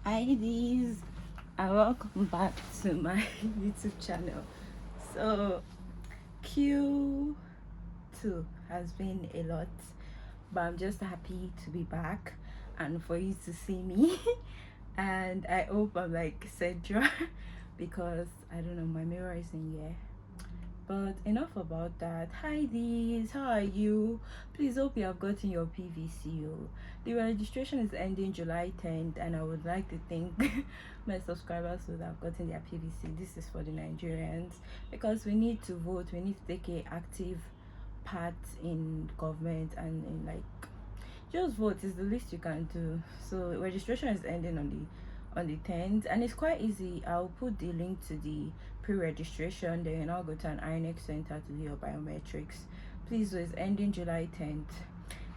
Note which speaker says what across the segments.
Speaker 1: Hii Dees, and welcome back to my YouTube channel. So Q2 has been a lot, but I'm just happy to be back and for you to see me. And I hope I'm like central because I don't know, my mirror is in here. But enough about that. Hi Dees, how are you? Please hope you have gotten your PVC. The registration is ending July 10th, and I would like to thank my subscribers who have gotten their PVC. This is for the Nigerians because we need to vote. We need to take a active part in government and in like just vote is the least you can do. So registration is ending on the 10th, and it's quite easy. I'll put the link to the pre-registration, then I'll go to an INEX center to do your biometrics. Please, it's ending July 10th.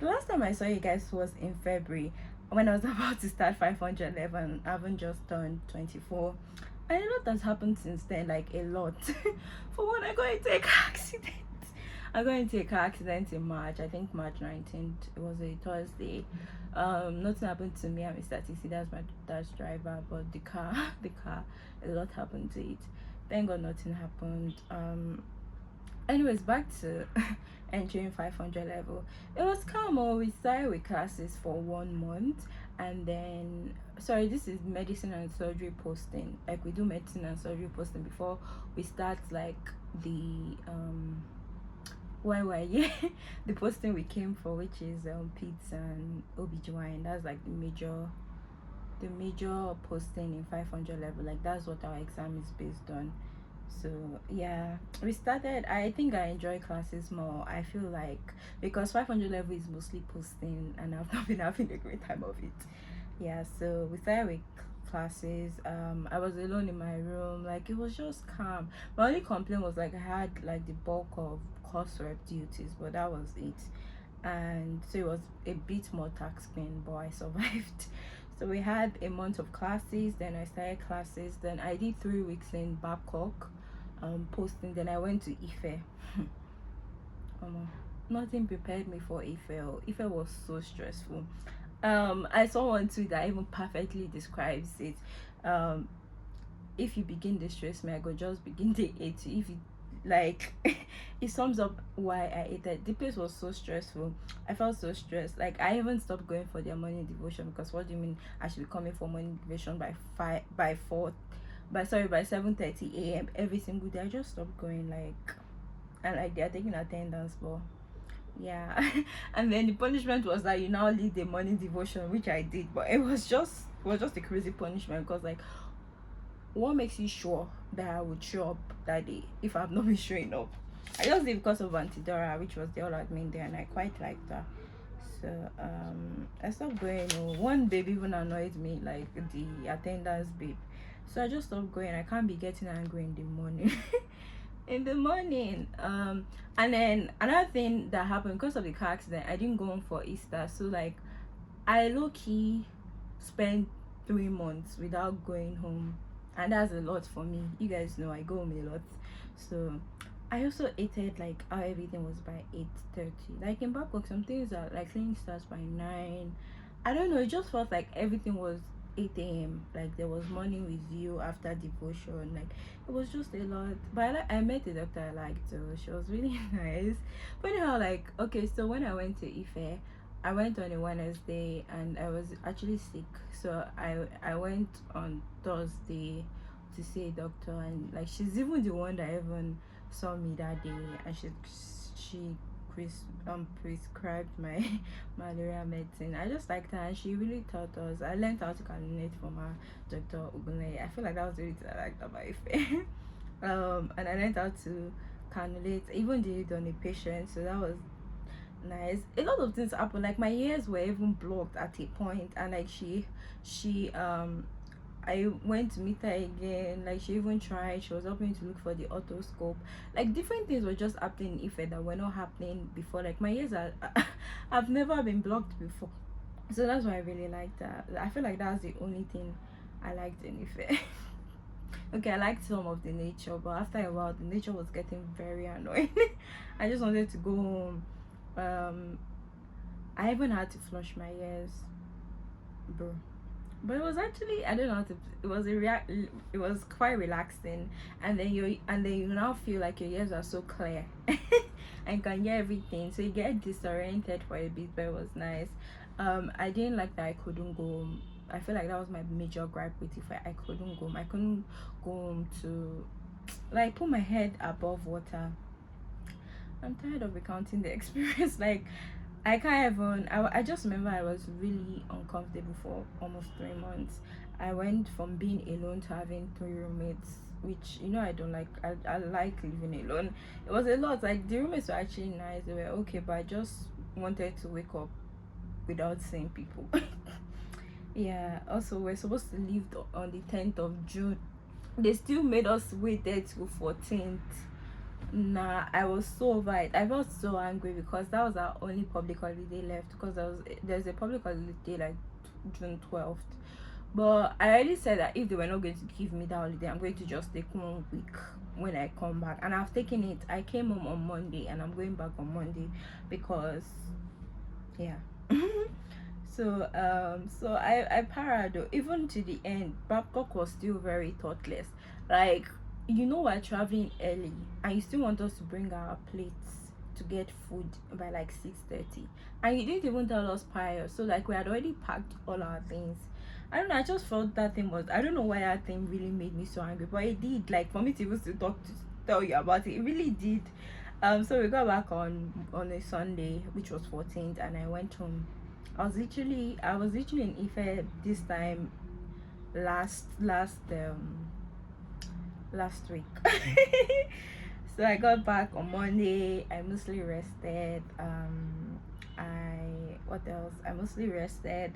Speaker 1: The last time I saw you guys was in February when I was about to start 500 level, and I haven't just turned 24. And a lot has happened since then, like a lot. For when I got into a car accident. I got into a car accident in March, I think March 19th. It was a Thursday. Nothing happened to me. I'm Mr. TC, that's my dad's driver, but the car, a lot happened to it. Thank God nothing happened. Anyways, back to entering 500 level. It was calm. We started with classes for 1 month, and then sorry, this is medicine and surgery posting. Like we do medicine and surgery posting before we start like the YY the posting we came for, which is peds and OBGYN. That's like the major posting in 500 level. Like that's what our exam is based on. So yeah, we started. I think I enjoy classes more. I feel like because 500 level is mostly posting, and I've not been having a great time of it. Yeah, so we started with classes. I was alone in my room. Like it was just calm. My only complaint was like I had like the bulk of coursework duties, but that was it. And so it was a bit more taxing, but I survived. So we had a month of classes, then I started classes, then I did 3 weeks in Babcock posting, then I went to Ife. Nothing prepared me for Ife. Ife was so stressful. I saw one tweet that even perfectly describes it. If you begin to stress me, I go just begin to hate you. If you like it sums up why I hated. The place was so stressful. I felt so stressed. Like I even stopped going for their morning devotion because what do you mean I should be coming for morning devotion by 7:30 a.m. every single day? I just stopped going, like, and like they're taking attendance, but yeah. And then the punishment was that you now lead the morning devotion, which I did, but it was just a crazy punishment because like what makes you sure that I would show up that day if I've not been showing up? I just did because of Auntie Dora, which was the all admin there, and I quite liked her. So I stopped going. One baby even annoyed me, like the attendance babe. So I just stopped going. I can't be getting angry in the morning. In the morning. And then another thing that happened because of the car accident, I didn't go home for Easter. So like I low-key spent 3 months without going home, and that's a lot for me. You guys know I go home a lot. So I also hated like how everything was by 8:30. Like in Babcock, some things are like cleaning starts by 9. I don't know, it just felt like everything was 8 a.m. Like there was morning with you after devotion. Like it was just a lot. But I met a doctor I liked, so she was really nice. But anyhow, like okay, so when I went to Ife, I went on a Wednesday and I was actually sick. So I went on Thursday to see a doctor, and like she's even the one that even saw me that day, and she prescribed my malaria medicine. I just liked her, and she really taught us. I learned how to cannulate from her, Dr. Ubunle. I feel like that was the reason I liked her by Ife. And I learned how to cannulate, even did it on a patient, so that was nice. A lot of things happened. Like my ears were even blocked at a point, and like she I went to meet her again. Like she even tried, she was helping to look for the otoscope. Like different things were just happening in Ife that were not happening before. Like my ears are I've never been blocked before, so that's why I really liked that. I feel like that's the only thing I liked in Ife. Okay, I liked some of the nature, but after a while the nature was getting very annoying. I just wanted to go home. I even had to flush my ears, bro. But it was actually, I don't know how to, it was it was quite relaxing. And then you now feel like your ears are so clear and can hear everything, so you get disoriented for a bit, but it was nice. I didn't like that I couldn't go home. I feel like that was my major gripe with it. I couldn't go home. I couldn't go home to like put my head above water. I'm tired of recounting the experience. Like, I can't even. I just remember I was really uncomfortable for almost 3 months. I went from being alone to having three roommates, which I don't like. I like living alone. It was a lot. Like, the roommates were actually nice. They were okay, but I just wanted to wake up without seeing people. Yeah. Also, we're supposed to leave on the 10th of June. They still made us wait there till 14th. Nah, I was so over it. I felt so angry because that was our only public holiday left, because there's a public holiday like June 12th. But I already said that if they were not going to give me that holiday, I'm going to just take 1 week when I come back. And I've taken it. I came home on Monday and I'm going back on Monday because yeah. So I parado even to the end. Babcock was still very thoughtless. Like, we're traveling early and you still want us to bring our plates to get food by like 6:30, and you didn't even tell us prior. So like we had already packed all our things. I don't know, I just felt that thing was, I don't know why that thing really made me so angry, but it did. Like, for me to even to talk to tell you about it, it really did. So we got back on a Sunday, which was 14th, and I went home. I was literally in Ife this time last week. So I got back on Monday. I mostly rested. I what else? I mostly rested,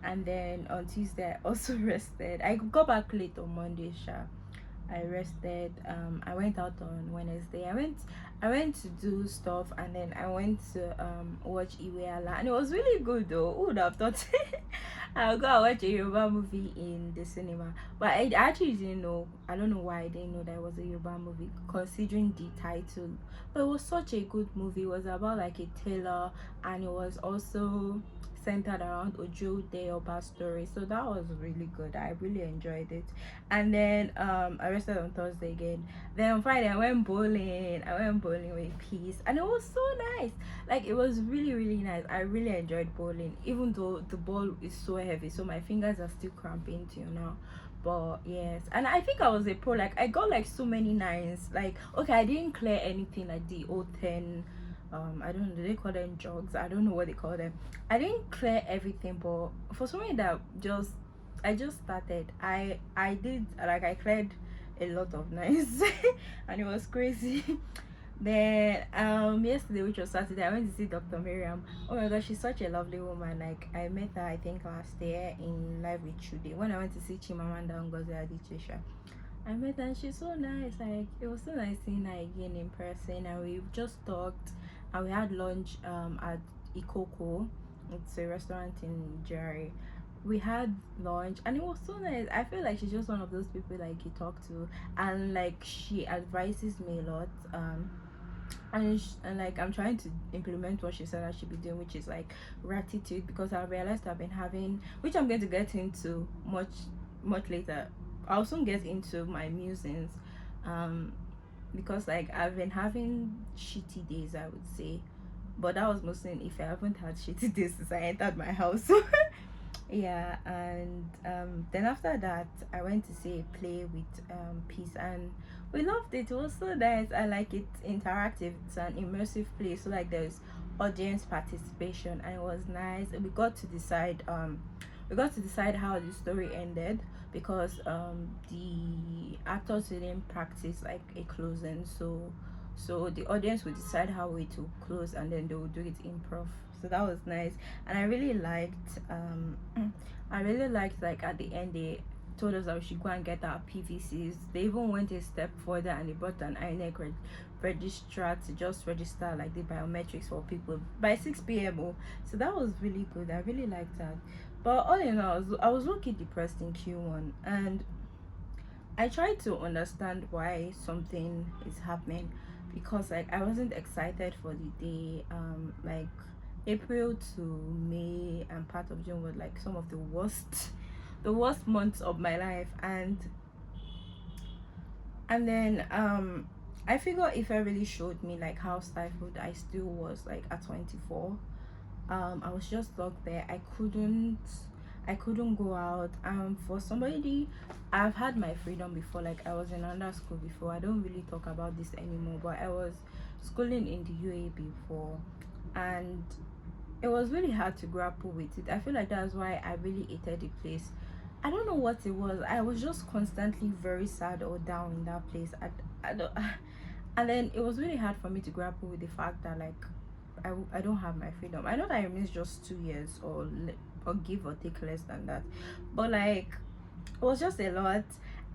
Speaker 1: and then on Tuesday I also rested. I got back late on Monday, sha. I rested. I went out on Wednesday. I went to do stuff, and then I went to watch Iweala, and it was really good though. Who would have thought I'll go and watch a Yoruba movie in the cinema? But I actually didn't know. I don't know why I didn't know that it was a Yoruba movie, considering the title. But it was such a good movie. It was about like a tailor, and it was also centered around Ojo Deoba's story. So that was really good. I really enjoyed it. And then I rested on Thursday again. Then on Friday I went bowling with Peace, and it was so nice. Like, it was really really nice. I really enjoyed bowling, even though the ball is so heavy, so my fingers are still cramping till now. But yes, and I think I was a pro. Like, I got like so many nines. Like, okay, I didn't clear anything like the O10. I don't know, do they call them jogs? I don't know what they call them. I didn't clear everything, but for something that just I just started, I did, like, I cleared a lot of nights and it was crazy. Then yesterday, which was Saturday, I went to see Dr. Miriam. Oh my gosh, she's such a lovely woman. Like, I met her, I think, last year in Live with Chude when I went to see Chimamanda Ngozi Adichie. I met her and she's so nice. Like, it was so nice seeing her again in person, and we just talked, and we had lunch at Ikoko. It's a restaurant in Jerry. We had lunch and it was so nice. I feel like she's just one of those people like you talk to, and like she advises me a lot. And like, I'm trying to implement what she said I should be doing, which is like gratitude, because I realized I've been having, which I'm going to get into much later. I'll soon get into my musings, um because like I've been having shitty days, I would say, but that was mostly if I haven't had shitty days since I entered my house. Yeah. And then after that I went to see a play with Peace, and we loved it. It was so nice. I like it interactive. It's an immersive play, so like there's audience participation, and it was nice. We got to decide how the story ended, because the actors didn't practice like a closing, so the audience would decide how it will close, and then they will do it improv. So that was nice. And I really liked, like, at the end they told us that we should go and get our pvcs. They even went a step further and they brought an INEC registrar to just register like the biometrics for people by 6 p.m. Oh. So that was really good. I really liked that. But all in all, I was looking depressed in Q1, and I tried to understand why something is happening, because like I wasn't excited for the day. Like, April to May and part of June were like some of the worst the worst months of my life. And then I figure if I really showed me like how stifled I still was like at 24. I was just stuck there. I couldn't go out. For somebody, I've had my freedom before. Like I was in under school before. I don't really talk about this anymore, but I was schooling in the UAE before, and it was really hard to grapple with it. I feel like that's why I really hated the place. I don't know what it was. I was just constantly very sad or down in that place. I don't, and then it was really hard for me to grapple with the fact that like I don't have my freedom. I know that it means just 2 years or give or take less than that, but like it was just a lot.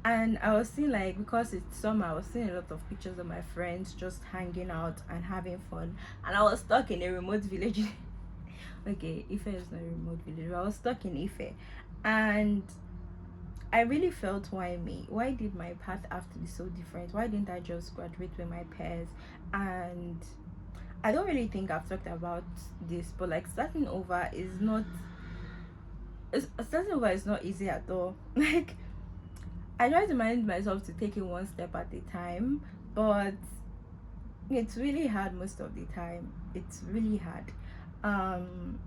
Speaker 1: And I was seeing, like, because it's summer, I was seeing a lot of pictures of my friends just hanging out and having fun, and I was stuck in a remote village. Okay, Ife is not a remote village, but I was stuck in Ife, and I really felt, why me? Why did my path have to be so different? Why didn't I just graduate with my peers? And I don't really think I've talked about this, but like starting over is not easy at all. Like I try to manage myself to take it one step at a time, but it's really hard most of the time. It's really hard. Um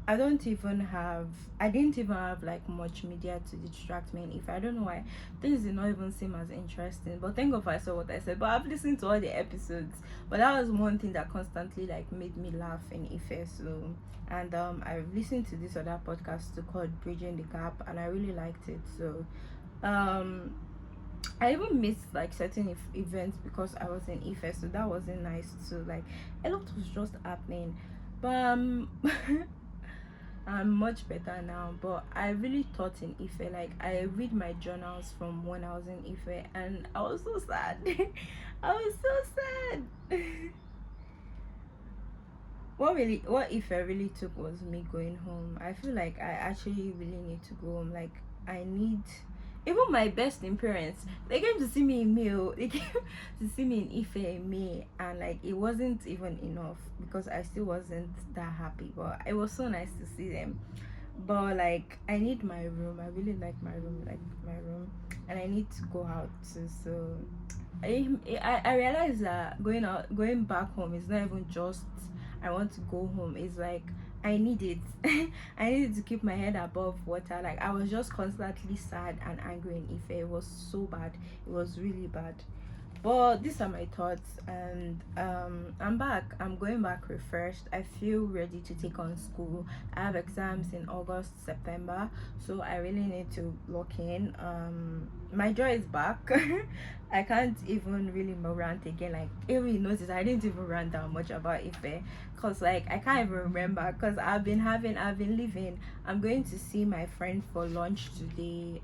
Speaker 1: I didn't even have like much media to distract me, and if I don't know why things did not even seem as interesting. But thank God I saw what I said. But I've listened to all the episodes. But that was one thing that constantly like made me laugh in Ife. So, and I've listened to this other podcast too called Bridging the Gap, and I really liked it. So um I even missed like certain events because I was in Ife, so that wasn't nice too. Like a lot was just happening. But I'm much better now, but I really thought in Ife. Like I read my journals from when I was in Ife, and I was so sad. I was so sad. What Ife really took was me going home. I feel like I actually really need to go home. Like I need, even my best in parents, they came to see me in May. They came to see me in Ife in May, and like it wasn't even enough because I still wasn't that happy. But it was so nice to see them. But like I need my room. I really like my room, and I need to go out too. So I realized that going back home is not even just I want to go home. It's like I need it. I needed to keep my head above water. Like I was just constantly sad and angry in Ife. It was so bad. It was really bad. But these are my thoughts, and I'm back. I'm going back refreshed. I feel ready to take on school. I have exams in August, September, so I really need to lock in. My joy is back. I can't even really rant again. Like if you notice, I didn't even rant that much about Ife, cause like I can't even remember. Cause I've been living. I'm going to see my friend for lunch today.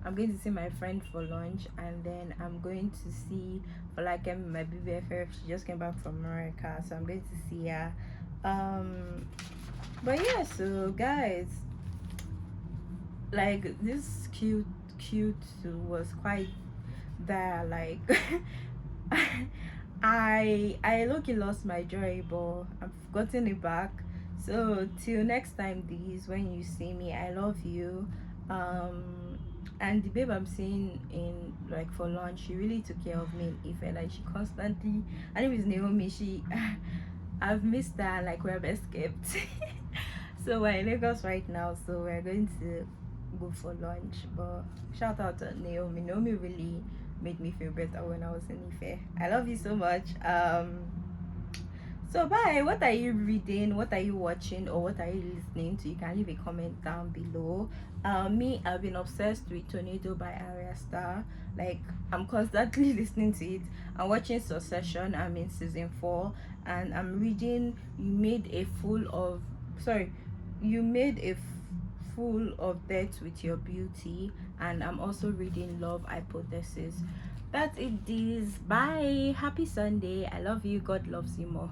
Speaker 1: I'm going to see my friend for lunch, and then I'm going to see for like my BBFF. She just came back from America, so I'm going to see her. But yeah, so guys, like this cute was quite there. Like I lucky lost my joy, but I've gotten it back. So till next time, these when you see me, I love you. And the babe I'm seeing in like for lunch, she really took care of me in Ife. Like she constantly, her name is Naomi. She I've missed her. Like we've escaped. So we're in Lagos right now, so we're going to go for lunch. But shout out to Naomi. Naomi really made me feel better when I was in Ife. I love you so much. So bye. What are you reading? What are you watching? Or what are you listening to? You can leave a comment down below. Me, I've been obsessed with Tornado by Arya Star. Like I'm constantly listening to it. I'm watching Succession. I'm in season 4, and I'm reading You Made a Fool of Death with Your Beauty, and I'm also reading Love Hypothesis. That's it, Dees. Bye. Happy Sunday. I love you. God loves you more.